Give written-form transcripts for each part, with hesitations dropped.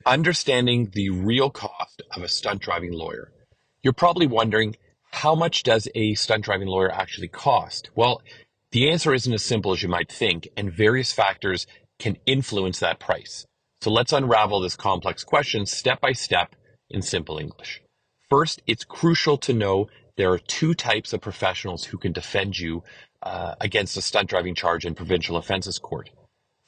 Understanding the real cost of a stunt driving lawyer. You're probably wondering, how much does a stunt driving lawyer actually cost? Well, the answer isn't as simple as you might think, and various factors can influence that price. So let's unravel this complex question step by step in simple English. First, it's crucial to know there are two types of professionals who can defend you against a stunt driving charge in provincial offences court.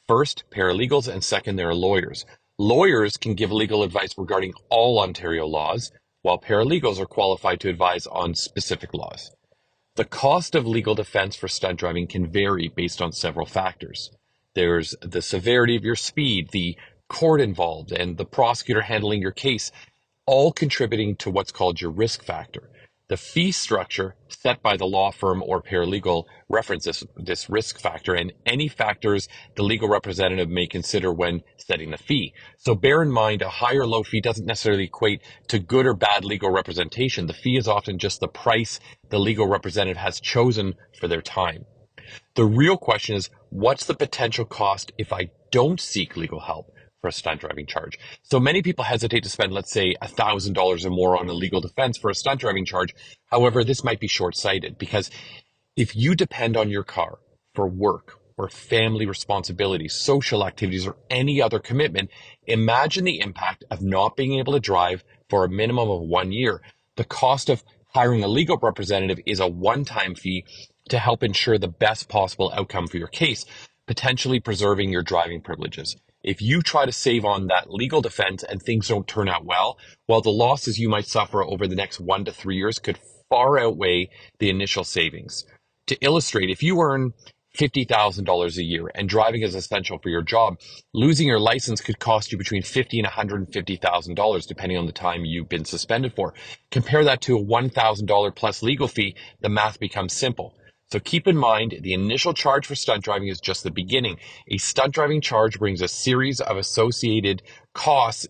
First, paralegals, and second, there are lawyers. Lawyers can give legal advice regarding all Ontario laws, while paralegals are qualified to advise on specific laws. The cost of legal defense for stunt driving can vary based on several factors. There's the severity of your speed, the court involved, and the prosecutor handling your case, all contributing to what's called your risk factor. The fee structure set by the law firm or paralegal references this risk factor and any factors the legal representative may consider when setting the fee. So bear in mind, a high or low fee doesn't necessarily equate to good or bad legal representation. The fee is often just the price the legal representative has chosen for their time. The real question is, what's the potential cost if I don't seek legal help for a stunt driving charge? So many people hesitate to spend, let's say, $1,000 or more on a legal defense for a stunt driving charge. However, this might be short-sighted because if you depend on your car for work or family responsibilities, social activities, or any other commitment, imagine the impact of not being able to drive for a minimum of 1 year. The cost of hiring a legal representative is a one-time fee to help ensure the best possible outcome for your case, potentially preserving your driving privileges. If you try to save on that legal defense and things don't turn out well, the losses you might suffer over the next 1 to 3 years could far outweigh the initial savings. To illustrate, if you earn $50,000 a year and driving is essential for your job, losing your license could cost you between $50,000 and $150,000 depending on the time you've been suspended for. Compare that to a $1,000 plus legal fee, the math becomes simple. So keep in mind, the initial charge for stunt driving is just the beginning. A stunt driving charge brings a series of associated costs,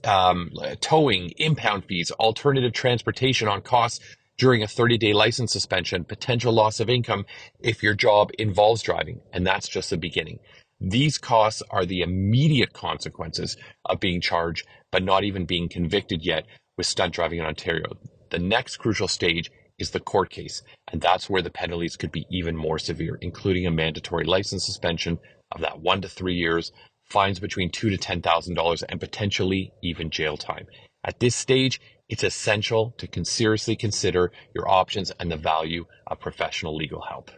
towing, impound fees, alternative transportation on costs during a 30-day license suspension, potential loss of income if your job involves driving, and that's just the beginning. These costs are the immediate consequences of being charged, but not even being convicted yet with stunt driving in Ontario. The next crucial stage is the court case, and that's where the penalties could be even more severe, including a mandatory license suspension of that 1 to 3 years, fines between $2,000 to $10,000, and potentially even jail time. At this stage, it's essential to seriously consider your options and the value of professional legal help.